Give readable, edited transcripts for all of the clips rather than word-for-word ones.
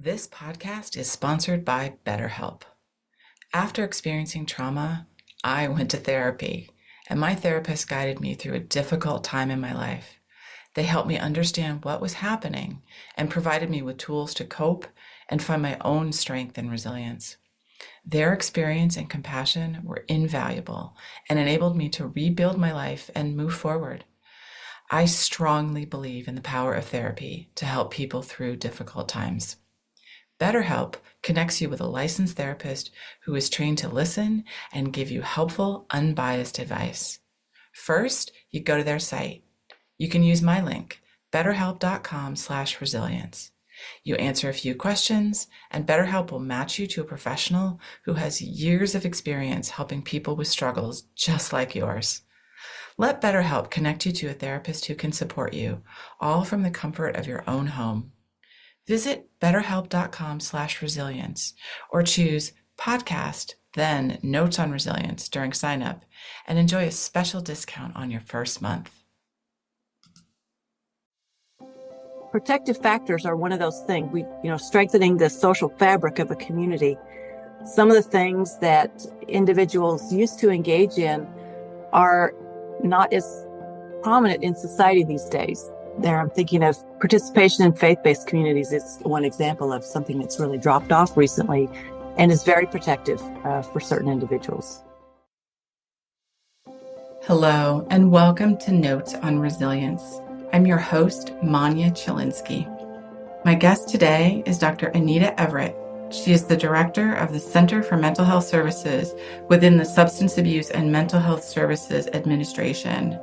This podcast is sponsored by BetterHelp. After experiencing trauma, I went to therapy, and my therapist guided me through a difficult time in my life. They helped me understand what was happening and provided me with tools to cope and find my own strength and resilience. Their experience and compassion were invaluable and enabled me to rebuild my life and move forward. I strongly believe in the power of therapy to help people through difficult times. BetterHelp connects you with a licensed therapist who is trained to listen and give you helpful, unbiased advice. First, you go to their site. You can use my link, betterhelp.com/resilience. You answer a few questions, and BetterHelp will match you to a professional who has years of experience helping people with struggles just like yours. Let BetterHelp connect you to a therapist who can support you, all from the comfort of your own home. Visit betterhelp.com/resilience or choose podcast, then notes on resilience during sign up and enjoy a special discount on your first month. Protective factors are one of those things, strengthening the social fabric of a community. Some of the things that individuals used to engage in are not as prominent in society these days. I'm thinking of participation in faith-based communities is one example of something that's really dropped off recently and is very protective for certain individuals. Hello, and welcome to Notes on Resilience. I'm your host, Manya Chilinsky. My guest today is Dr. Anita Everett. She is the director of the Center for Mental Health Services within the Substance Abuse and Mental Health Services Administration,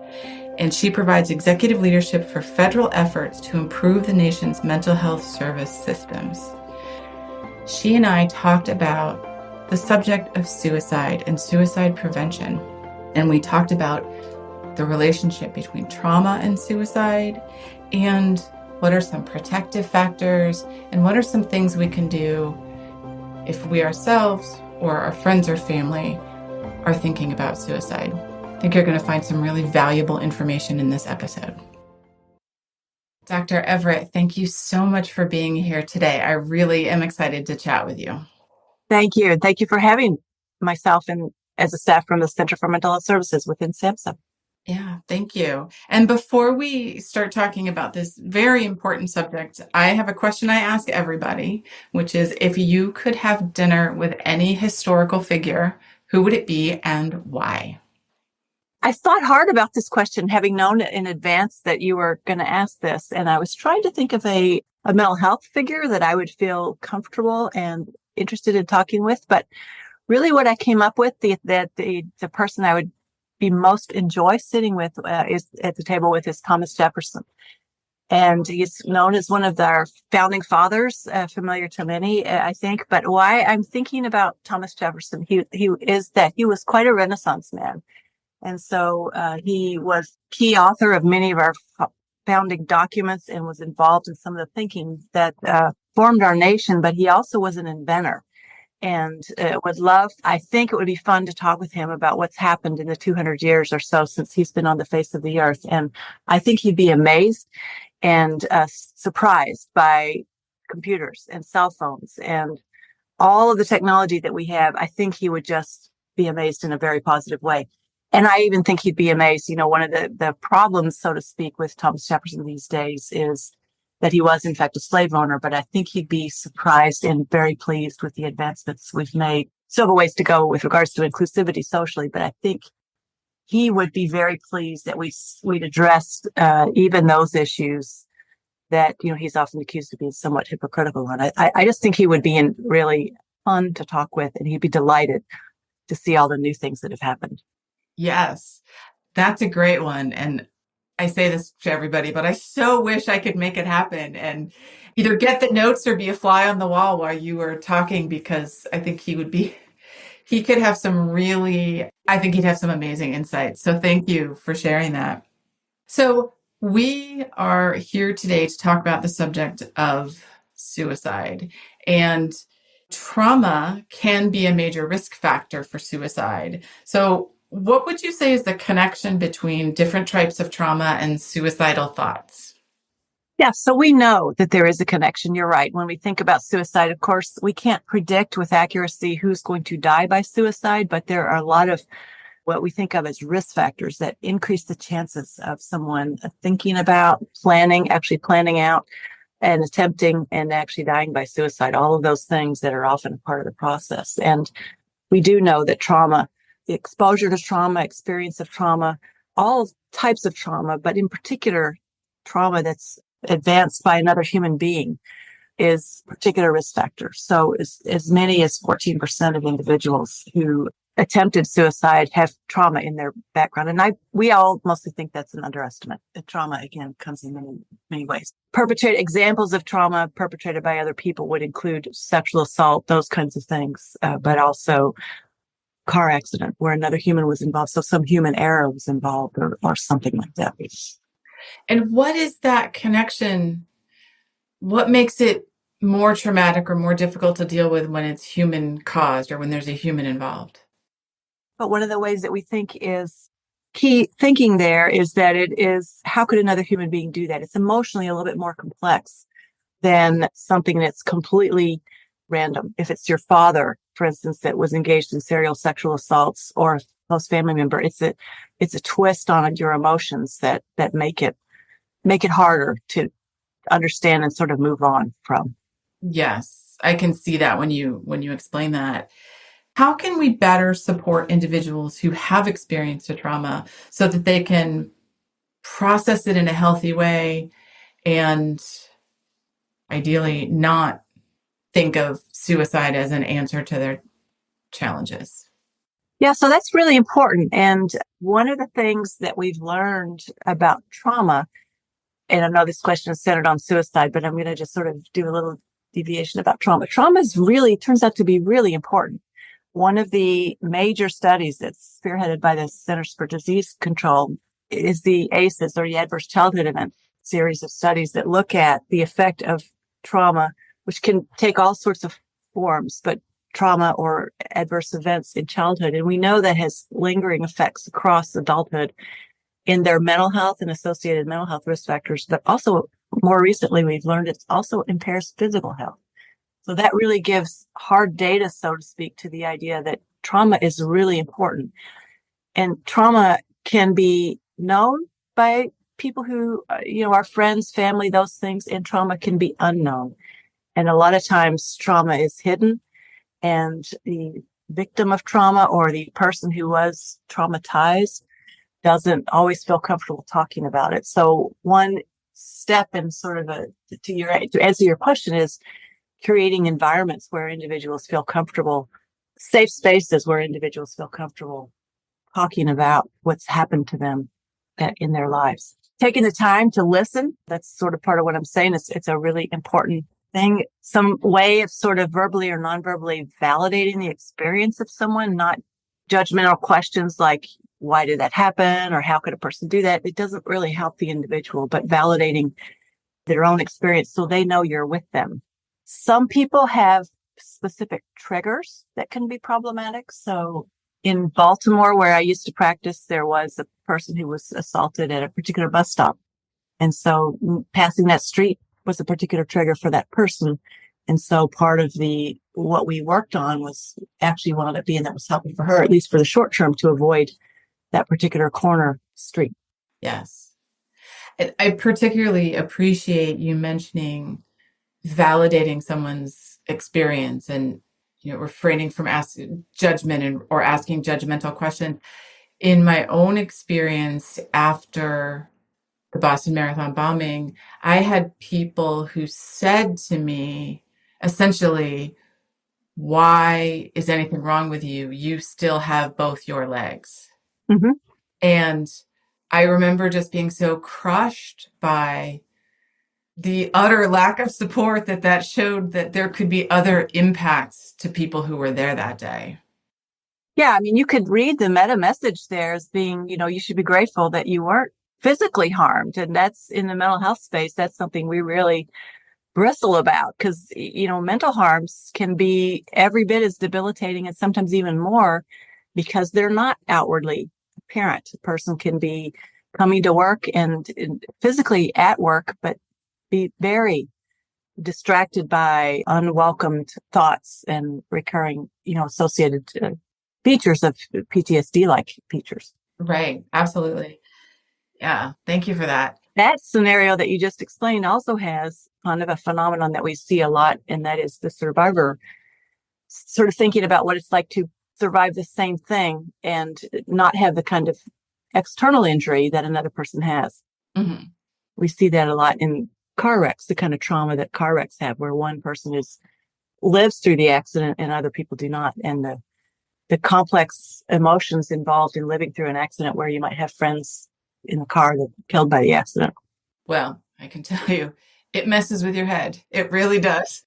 and she provides executive leadership for federal efforts to improve the nation's mental health service systems. She and I talked about the subject of suicide and suicide prevention, and we talked about the relationship between trauma and suicide, and what are some protective factors, and what are some things we can do if we ourselves or our friends or family are thinking about suicide. I think you're going to find some really valuable information in this episode. Dr. Everett, thank you so much for being here today. I really am excited to chat with you. Thank you. Thank you for having myself and as a staff from the Center for Mental Health Services within SAMHSA. Yeah, thank you. And before we start talking about this very important subject, I have a question I ask everybody, which is if you could have dinner with any historical figure, who would it be and why? I thought hard about this question, having known in advance that you were going to ask this. And I was trying to think of a mental health figure that I would feel comfortable and interested in talking with. But really what I came up with, the person I would be most enjoy sitting with is at the table with is Thomas Jefferson. And he's known as one of our founding fathers, familiar to many, I think. But why I'm thinking about Thomas Jefferson, he was quite a Renaissance man. And so he was key author of many of our founding documents and was involved in some of the thinking that formed our nation. But he also was an inventor. And I think it would be fun to talk with him about what's happened in the 200 years or so since he's been on the face of the earth. And I think he'd be amazed and surprised by computers and cell phones and all of the technology that we have. I think he would just be amazed in a very positive way. And I even think he'd be amazed. One of the problems, so to speak, with Thomas Jefferson these days is that he was, in fact, a slave owner, but I think he'd be surprised and very pleased with the advancements we've made. Still have a ways to go with regards to inclusivity socially, but I think he would be very pleased that we'd addressed even those issues that, he's often accused of being somewhat hypocritical on. I just think he would be really fun to talk with, and he'd be delighted to see all the new things that have happened. Yes, that's a great one. And I say this to everybody, but I so wish I could make it happen and either get the notes or be a fly on the wall while you were talking, because I think he'd have some amazing insights. So thank you for sharing that. So we are here today to talk about the subject of suicide, and trauma can be a major risk factor for suicide. So what would you say is the connection between different types of trauma and suicidal thoughts? Yeah, so we know that there is a connection. You're right. When we think about suicide, of course, we can't predict with accuracy who's going to die by suicide, but there are a lot of what we think of as risk factors that increase the chances of someone thinking about, actually planning out and attempting and actually dying by suicide. All of those things that are often a part of the process. And we do know that trauma, the exposure to trauma, experience of trauma, all types of trauma, but in particular, trauma that's advanced by another human being is a particular risk factor. So as many as 14% of individuals who attempted suicide have trauma in their background. And we all mostly think that's an underestimate. The trauma, again, comes in many ways. Examples of trauma perpetrated by other people would include sexual assault, those kinds of things, but also car accident where another human was involved. So some human error was involved or something like that. And what is that connection? What makes it more traumatic or more difficult to deal with when it's human caused or when there's a human involved? But one of the ways that we think is key thinking there is that it is, how could another human being do that? It's emotionally a little bit more complex than something that's completely random. If it's your father, for instance, that was engaged in serial sexual assaults or a close family member, it's a twist on your emotions that make it harder to understand and sort of move on from. Yes, I can see that when you explain that. How can we better support individuals who have experienced a trauma so that they can process it in a healthy way and ideally not think of suicide as an answer to their challenges? Yeah, so that's really important. And one of the things that we've learned about trauma, and I know this question is centered on suicide, but I'm going to just sort of do a little deviation about trauma. Trauma turns out to be really important. One of the major studies that's spearheaded by the Centers for Disease Control is the ACEs, or the Adverse Childhood Event series of studies that look at the effect of trauma, which can take all sorts of forms, but trauma or adverse events in childhood. And we know that has lingering effects across adulthood in their mental health and associated mental health risk factors, but also more recently, we've learned it also impairs physical health. So that really gives hard data, so to speak, to the idea that trauma is really important. And trauma can be known by people who, our friends, family, those things, and trauma can be unknown. And a lot of times trauma is hidden, and the victim of trauma or the person who was traumatized doesn't always feel comfortable talking about it. So one step in sort of to answer your question is creating environments where individuals feel comfortable, safe spaces where individuals feel comfortable talking about what's happened to them in their lives. Taking the time to listen, that's sort of part of what I'm saying. It's a really important thing. Some way of sort of verbally or non-verbally validating the experience of someone, not judgmental questions like, why did that happen? Or how could a person do that? It doesn't really help the individual, but validating their own experience so they know you're with them. Some people have specific triggers that can be problematic. So in Baltimore, where I used to practice, there was a person who was assaulted at a particular bus stop. And so passing that street was a particular trigger for that person. And so part of what we worked on was actually wound up being that was helping for her, at least for the short term, to avoid that particular corner street. Yes. I particularly appreciate you mentioning validating someone's experience and refraining from asking judgment or asking judgmental questions. In my own experience after the Boston Marathon bombing, I had people who said to me, essentially, why is anything wrong with you? You still have both your legs. Mm-hmm. And I remember just being so crushed by the utter lack of support that showed that there could be other impacts to people who were there that day. Yeah, I mean, you could read the meta message there as being, you should be grateful that you weren't physically harmed. And that's in the mental health space. That's something we really bristle about because, mental harms can be every bit as debilitating and sometimes even more because they're not outwardly apparent. A person can be coming to work and physically at work, but be very distracted by unwelcomed thoughts and recurring, associated features of PTSD-like features. Right. Absolutely. Yeah. Thank you for that. That scenario that you just explained also has kind of a phenomenon that we see a lot, and that is the survivor sort of thinking about what it's like to survive the same thing and not have the kind of external injury that another person has. Mm-hmm. We see that a lot in car wrecks, the kind of trauma that car wrecks have, where one person lives through the accident and other people do not. And the complex emotions involved in living through an accident where you might have friends in the car that were killed by the accident. Well, I can tell you, it messes with your head. It really does.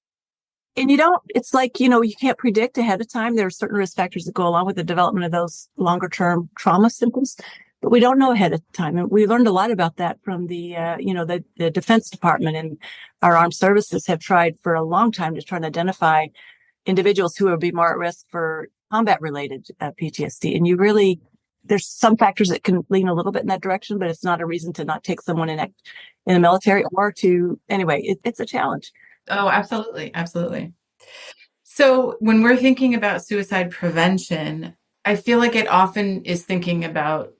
And it's like, you can't predict ahead of time. There are certain risk factors that go along with the development of those longer term trauma symptoms, but we don't know ahead of time. And we learned a lot about that from the Defense Department, and our armed services have tried for a long time to try and identify individuals who would be more at risk for combat related PTSD. And there's some factors that can lean a little bit in that direction, but it's not a reason to not take someone in the military or it's a challenge. Oh, absolutely. Absolutely. So when we're thinking about suicide prevention, I feel like it often is thinking about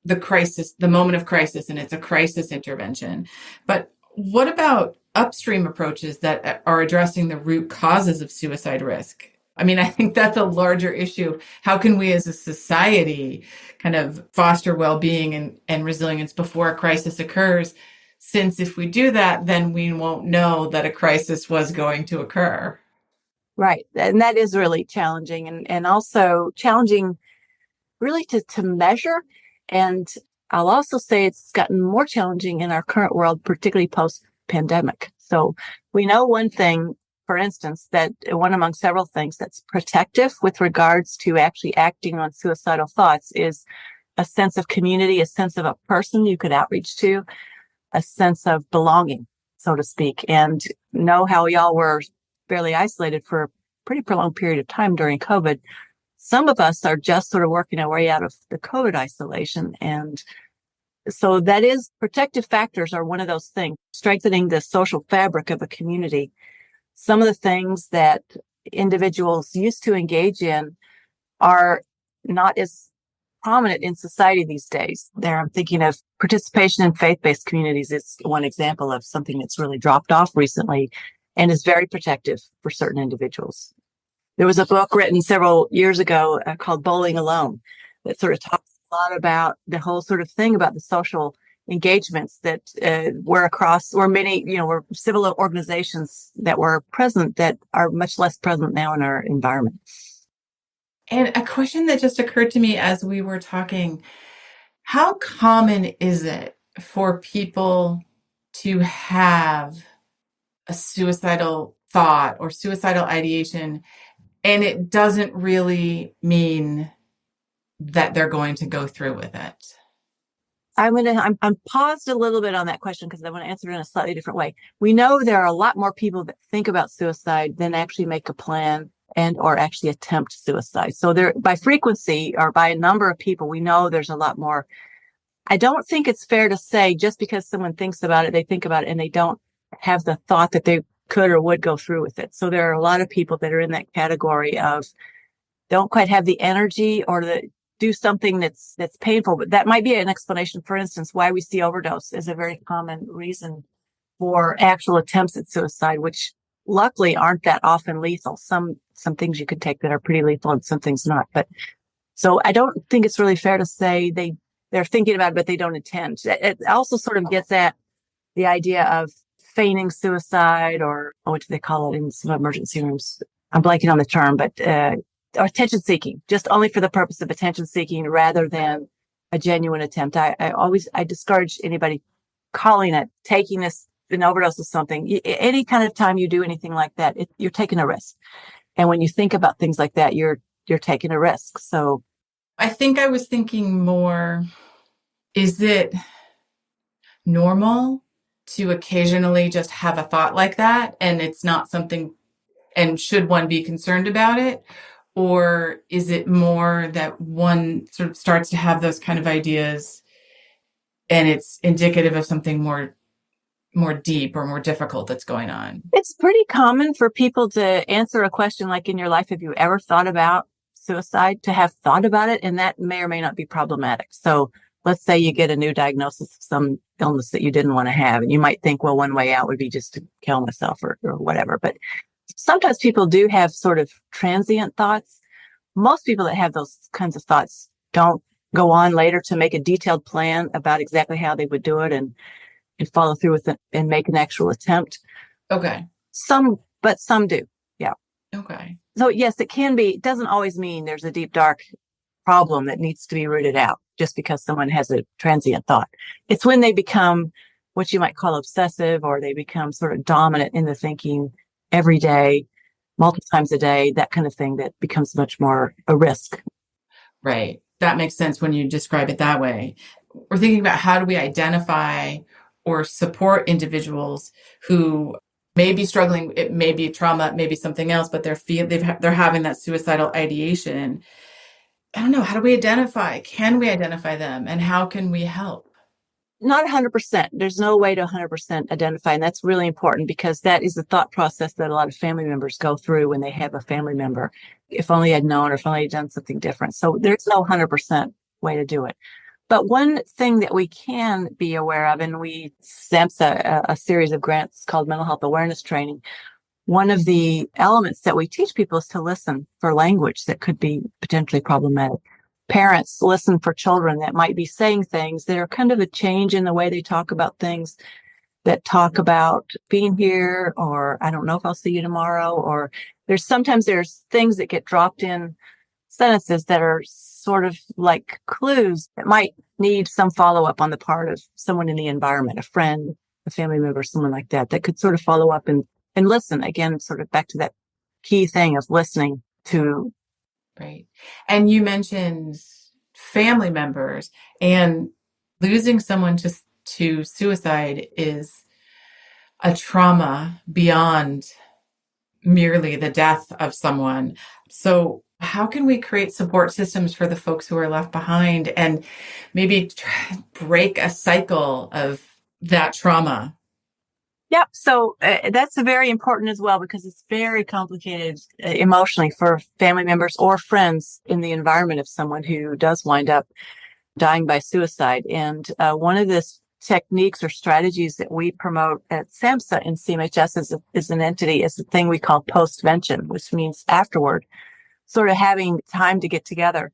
the crisis, the moment of crisis, and it's a crisis intervention. But what about upstream approaches that are addressing the root causes of suicide risk? I mean, I think that's a larger issue. How can we as a society kind of foster well-being and resilience before a crisis occurs? Since if we do that, then we won't know that a crisis was going to occur. Right. And that is really challenging, and also challenging really to measure. And I'll also say it's gotten more challenging in our current world, particularly post-pandemic. So we know one thing, for instance, that one among several things that's protective with regards to actually acting on suicidal thoughts is a sense of community, a sense of a person you could outreach to, a sense of belonging, so to speak. And know how y'all were fairly isolated for a pretty prolonged period of time during COVID. Some of us are just sort of working our way out of the COVID isolation. And so that is, protective factors are one of those things, strengthening the social fabric of a community. Some of the things that individuals used to engage in are not as prominent in society these days. I'm thinking of participation in faith-based communities. It's one example of something that's really dropped off recently and is very protective for certain individuals. There was a book written several years ago called Bowling Alone that sort of talks a lot about the whole sort of thing about the social engagements that were many, were civil organizations that were present that are much less present now in our environment. And a question that just occurred to me as we were talking, how common is it for people to have a suicidal thought or suicidal ideation, and it doesn't really mean that they're going to go through with it? I'm paused a little bit on that question because I want to answer it in a slightly different way. We know there are a lot more people that think about suicide than actually make a plan and or actually attempt suicide. So there, by frequency or by a number of people, we know there's a lot more. I don't think it's fair to say just because someone thinks about it, they think about it and they don't have the thought that they could or would go through with it. So there are a lot of people that are in that category of don't quite have the energy or do something that's painful. But that might be an explanation, for instance, why we see overdose as a very common reason for actual attempts at suicide, which luckily aren't that often lethal. Some things you could take that are pretty lethal and some things not. But so I don't think it's really fair to say they're thinking about it, but they don't intend. It also sort of gets at the idea of feigning suicide, or what do they call it in some emergency rooms? I'm blanking on the term, but or attention seeking, just only for the purpose of attention seeking rather than a genuine attempt. I discourage anybody calling it, taking an overdose of something. Any kind of time you do anything like that, you're taking a risk. And when you think about things like that, you're taking a risk. So I think I was thinking more, is it normal to occasionally just have a thought like that and it's not something, and should one be concerned about it? Or is it more that one sort of starts to have those kind of ideas and it's indicative of something more more deep or more difficult that's going on? It's pretty common for people to answer a question like, in your life, have you ever thought about suicide, to have thought about it? And that may or may not be problematic. So let's say you get a new diagnosis of some illness that you didn't want to have. And you might think, well, one way out would be just to kill myself or whatever. But sometimes people do have sort of transient thoughts. Most people that have those kinds of thoughts don't go on later to make a detailed plan about exactly how they would do it and follow through with it and make an actual attempt. Okay. But some do. Yeah. Okay. So yes, it can be. It doesn't always mean there's a deep, dark problem that needs to be rooted out just because someone has a transient thought. It's when they become what you might call obsessive, or they become sort of dominant in the thinking every day, multiple times a day, that kind of thing, that becomes much more a risk. Right. That makes sense when you describe it that way. We're thinking about how do we identify or support individuals who may be struggling. It may be trauma, it may be something else, but they're having that suicidal ideation. I don't know. How do we identify? Can we identify them? And how can we help? Not 100%. There's no way to 100% identify. And that's really important, because that is the thought process that a lot of family members go through when they have a family member. If only I'd known, or if only I'd done something different. So there's no 100% way to do it. But one thing that we can be aware of, and SAMHSA, a series of grants called mental health awareness training. One of the elements that we teach people is to listen for language that could be potentially problematic. Parents listen for children that might be saying things that are kind of a change in the way they talk about things, that talk about being here, or I don't know if I'll see you tomorrow, or there's things that get dropped in sentences that are sort of like clues that might need some follow-up on the part of someone in the environment, a friend, a family member, someone like that could sort of follow up and listen. Again, sort of back to that key thing of listening to. Right. And you mentioned family members, and losing someone to suicide is a trauma beyond merely the death of someone. So how can we create support systems for the folks who are left behind and maybe break a cycle of that trauma? Yep. So that's very important as well, because it's very complicated emotionally for family members or friends in the environment of someone who does wind up dying by suicide. And one of the techniques or strategies that we promote at SAMHSA and SAMHSA is an entity, is the thing we call postvention, which means afterward, sort of having time to get together,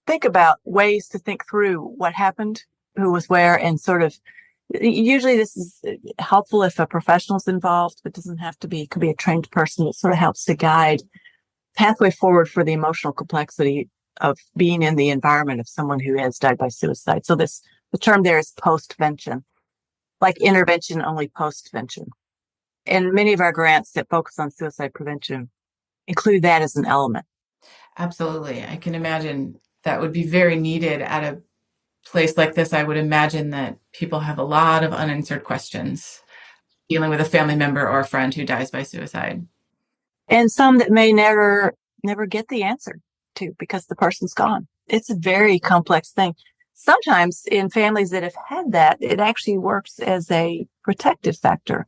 think about ways to think through what happened, who was where, and sort of, usually this is helpful if a professional is involved, but doesn't have to be. It could be a trained person. It sort of helps to guide pathway forward for the emotional complexity of being in the environment of someone who has died by suicide. So the term there is postvention, like intervention, only postvention. And many of our grants that focus on suicide prevention include that as an element. Absolutely. I can imagine that would be very needed at a place like this. I would imagine that people have a lot of unanswered questions dealing with a family member or a friend who dies by suicide. And some that may never get the answer to, because the person's gone. It's a very complex thing. Sometimes in families that have had that, it actually works as a protective factor.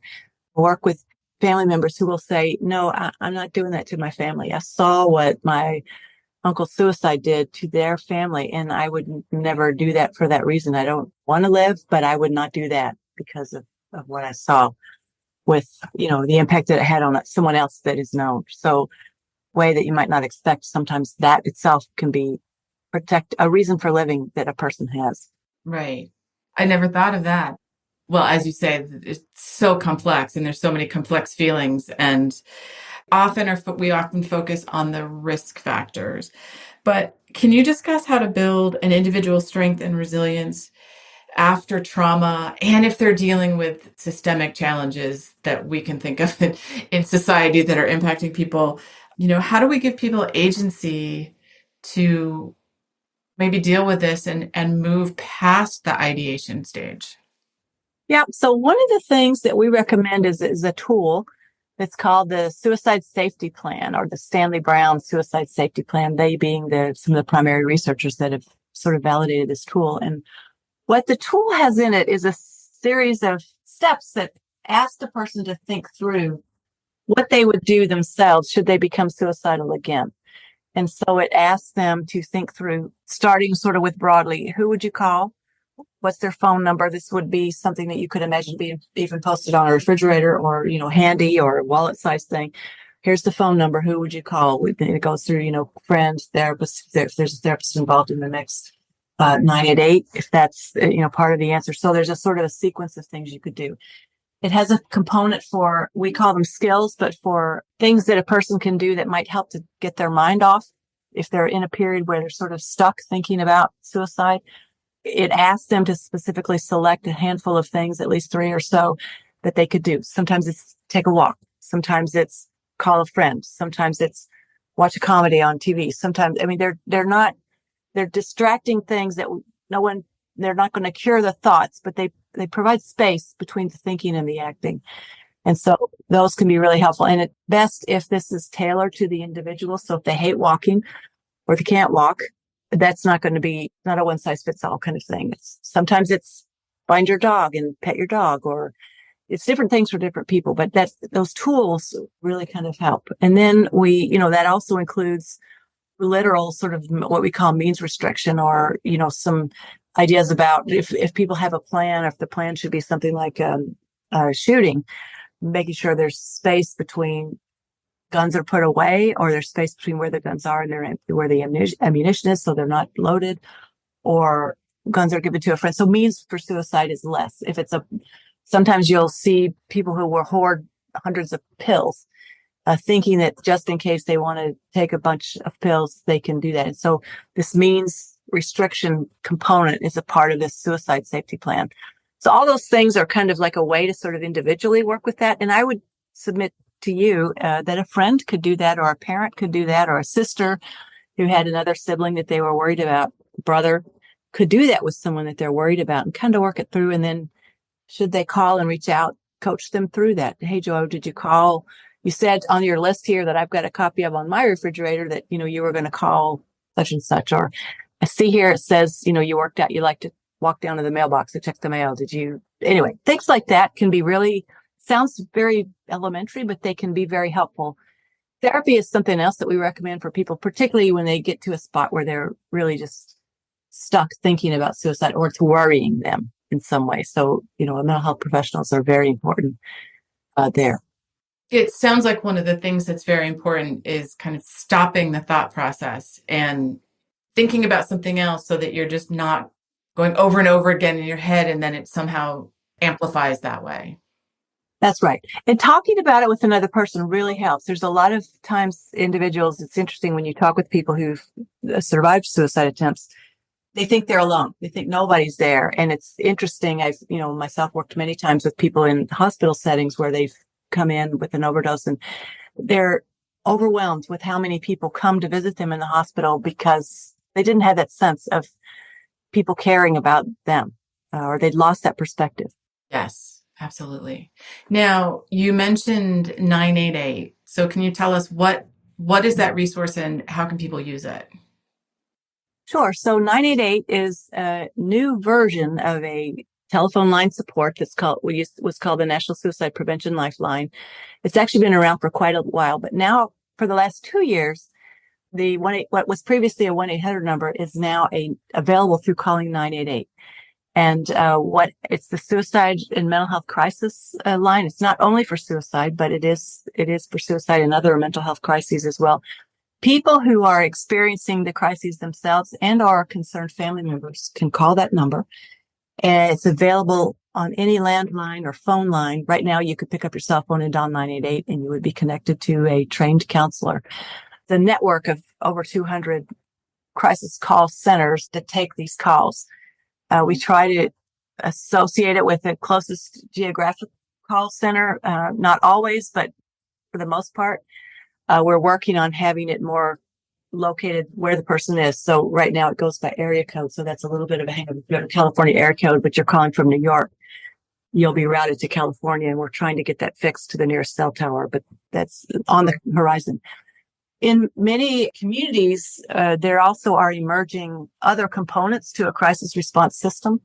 I work with family members who will say, no, I'm not doing that to my family. I saw what my uncle's suicide did to their family, and I would never do that for that reason. I don't want to live, but I would not do that because of what I saw with, the impact that it had on someone else that is known. So way that you might not expect, sometimes that itself can be a reason for living that a person has. Right. I never thought of that. Well, as you say, it's so complex, and there's so many complex feelings, and we often focus on the risk factors. But can you discuss how to build an individual's strength and resilience after trauma, and if they're dealing with systemic challenges that we can think of in society that are impacting people? How do we give people agency to maybe deal with this and move past the ideation stage? Yeah. So one of the things that we recommend is a tool that's called the Suicide Safety Plan, or the Stanley Brown Suicide Safety Plan, they being some of the primary researchers that have sort of validated this tool. And what the tool has in it is a series of steps that ask the person to think through what they would do themselves should they become suicidal again. And so it asks them to think through, starting sort of with broadly, who would you call? What's their phone number? This would be something that you could imagine being even posted on a refrigerator or, handy or a wallet size thing. Here's the phone number. Who would you call? It goes through, friends, therapists, if there's a therapist involved in the mix, 988, if that's, part of the answer. So there's a sort of a sequence of things you could do. It has a component for, we call them skills, but for things that a person can do that might help to get their mind off if they're in a period where they're sort of stuck thinking about suicide. It asks them to specifically select a handful of things, at least 3 or so, that they could do. Sometimes it's take a walk. Sometimes it's call a friend. Sometimes it's watch a comedy on TV. Sometimes, they're distracting things that they're not going to cure the thoughts, but they provide space between the thinking and the acting. And so those can be really helpful. And at best, if this is tailored to the individual. So if they hate walking or they can't walk, that's not going to be not a one size fits all kind of thing. Sometimes it's find your dog and pet your dog, or it's different things for different people, but those tools really kind of help. And then that also includes literal sort of what we call means restriction, or, some ideas about if people have a plan, or if the plan should be something like a shooting, making sure there's space between guns are put away, or there's space between where the guns are and where the ammunition is, so they're not loaded, or guns are given to a friend. So means for suicide is less. Sometimes you'll see people who will hoard hundreds of pills, thinking that just in case they want to take a bunch of pills, they can do that. And so this means restriction component is a part of this suicide safety plan. So all those things are kind of like a way to sort of individually work with that. And I would submit to you that a friend could do that, or a parent could do that, or a sister who had another sibling that they were worried about, brother, could do that with someone that they're worried about and kind of work it through. And then should they call and reach out, coach them through that. Hey, Joe, did you call? You said on your list here that I've got a copy of on my refrigerator that, you were going to call such and such. Or I see here it says, you worked out, you like to walk down to the mailbox to check the mail. Anyway, things like that can be really, sounds very elementary, but they can be very helpful. Therapy is something else that we recommend for people, particularly when they get to a spot where they're really just stuck thinking about suicide, or it's worrying them in some way. So, mental health professionals are very important there. It sounds like one of the things that's very important is kind of stopping the thought process and thinking about something else, so that you're just not going over and over again in your head, and then it somehow amplifies that way. That's right. And talking about it with another person really helps. There's a lot of times individuals, it's interesting when you talk with people who've survived suicide attempts, they think they're alone. They think nobody's there. And it's interesting. I've, myself worked many times with people in hospital settings where they've come in with an overdose, and they're overwhelmed with how many people come to visit them in the hospital because they didn't have that sense of people caring about them, or they'd lost that perspective. Yes, absolutely. Now, you mentioned 988. So can you tell us what is that resource and how can people use it? Sure. So 988 is a new version of a telephone line support was called the National Suicide Prevention Lifeline. It's actually been around for quite a while, but now for the last 2 years, what was previously a 1-800 number is now available through calling 988. And it's the suicide and mental health crisis line. It's not only for suicide, but it is for suicide and other mental health crises as well. People who are experiencing the crises themselves and are concerned family members can call that number. And it's available on any landline or phone line. Right now, you could pick up your cell phone and dial 988, and you would be connected to a trained counselor. The network of over 200 crisis call centers that take these calls. We try to associate it with the closest geographic call center. Not always, but for the most part, we're working on having it more located where the person is. So right now it goes by area code. So that's a little bit of a hang up. If you have a California area code, but you're calling from New York, you'll be routed to California. And we're trying to get that fixed to the nearest cell tower, but that's on the horizon. In many communities, there also are emerging other components to a crisis response system.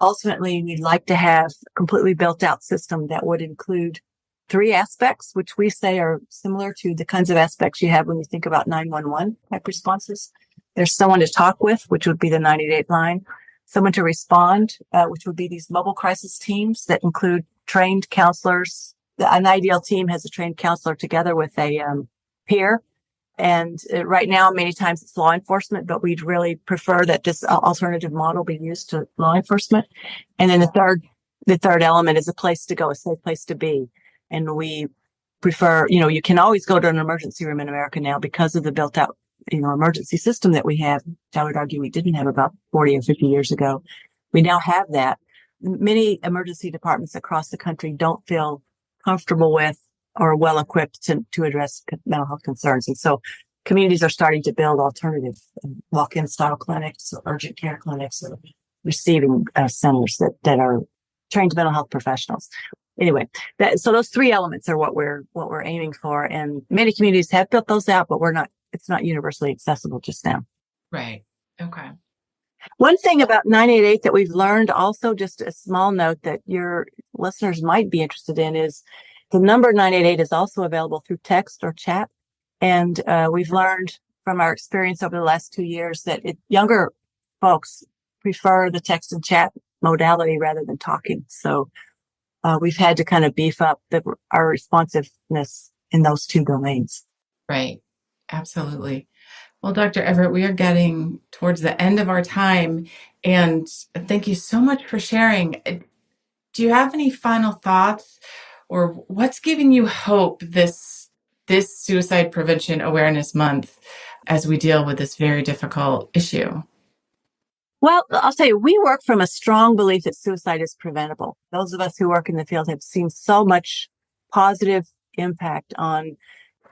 Ultimately, we'd like to have a completely built out system that would include 3 aspects, which we say are similar to the kinds of aspects you have when you think about 911 type responses. There's someone to talk with, which would be the 98 line, someone to respond, which would be these mobile crisis teams that include trained counselors. An ideal team has a trained counselor together with a peer. And right now, many times it's law enforcement, but we'd really prefer that this alternative model be used to law enforcement. And then the third element is a place to go, a safe place to be. And we prefer, you can always go to an emergency room in America now because of the built out, emergency system that we have, which I would argue we didn't have about 40 or 50 years ago. We now have that. Many emergency departments across the country don't feel comfortable with or well equipped to address mental health concerns. And so communities are starting to build alternative walk-in style clinics, or urgent care clinics, or receiving centers that are trained mental health professionals. Anyway, so those 3 elements are what we're aiming for. And many communities have built those out, but it's not universally accessible just now. Right. Okay. One thing about 988 that we've learned, also just a small note that your listeners might be interested in, is the number 988 is also available through text or chat. And we've learned from our experience over the last 2 years that younger folks prefer the text and chat modality rather than talking. So we've had to kind of beef up our responsiveness in those 2 domains. Right. Absolutely. Well, Dr. Everett, we are getting towards the end of our time, and thank you so much for sharing. Do you have any final thoughts, or what's giving you hope this Suicide Prevention Awareness Month as we deal with this very difficult issue? Well, I'll tell you, we work from a strong belief that suicide is preventable. Those of us who work in the field have seen so much positive impact on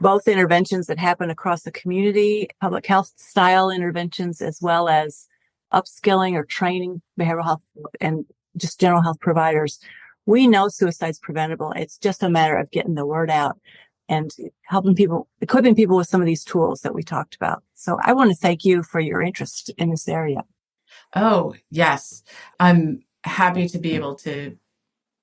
both interventions that happen across the community, public health style interventions, as well as upskilling or training behavioral health and just general health providers. We know suicide is preventable. It's just a matter of getting the word out and helping people, equipping people with some of these tools that we talked about. So I want to thank you for your interest in this area. Oh, yes. I'm happy to be able to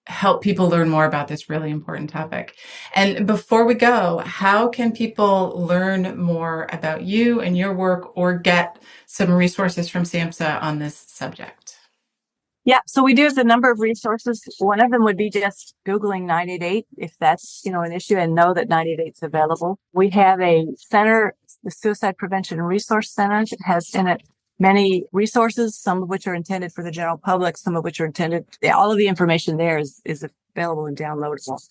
help people learn more about this really important topic. And before we go, how can people learn more about you and your work, or get some resources from SAMHSA on this subject? Yeah, so we do have a number of resources. One of them would be just Googling 988 if that's, an issue, and know that 988 is available. We have a center, the Suicide Prevention Resource Center, that has in it many resources, some of which are intended for the general public, some of which are intended, all of the information there is available and downloadable.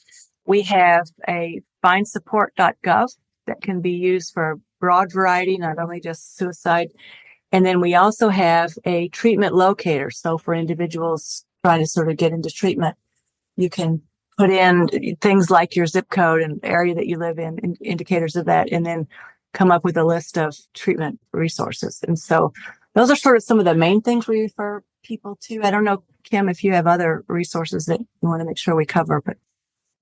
We have a findsupport.gov that can be used for a broad variety, not only just suicide. And then we also have a treatment locator. So for individuals trying to sort of get into treatment, you can put in things like your zip code and area that you live in, indicators of that, and then come up with a list of treatment resources. And so those are sort of some of the main things we refer people to. I don't know, Kim, if you have other resources that you want to make sure we cover. But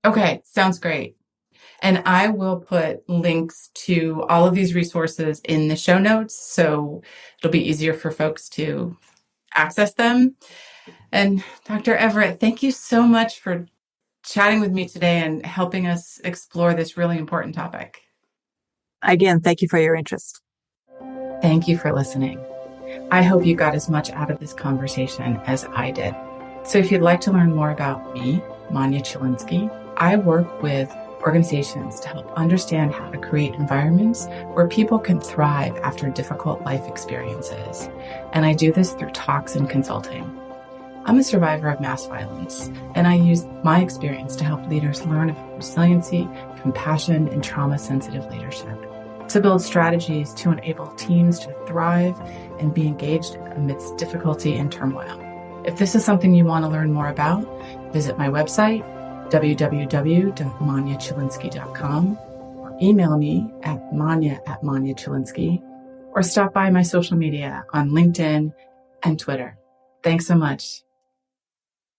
okay, sounds great. And I will put links to all of these resources in the show notes, so it'll be easier for folks to access them. And Dr. Everett, thank you so much for chatting with me today and helping us explore this really important topic. Again, thank you for your interest. Thank you for listening. I hope you got as much out of this conversation as I did. So if you'd like to learn more about me, Manya Chilinsky, I work with organizations to help understand how to create environments where people can thrive after difficult life experiences. And I do this through talks and consulting. I'm a survivor of mass violence, and I use my experience to help leaders learn about resiliency, compassion, and trauma-sensitive leadership, to build strategies to enable teams to thrive and be engaged amidst difficulty and turmoil. If this is something you want to learn more about, visit my website, www.manyachilinsky.com, or email me at manya@manyachilinsky, or stop by my social media on LinkedIn and Twitter. Thanks so much.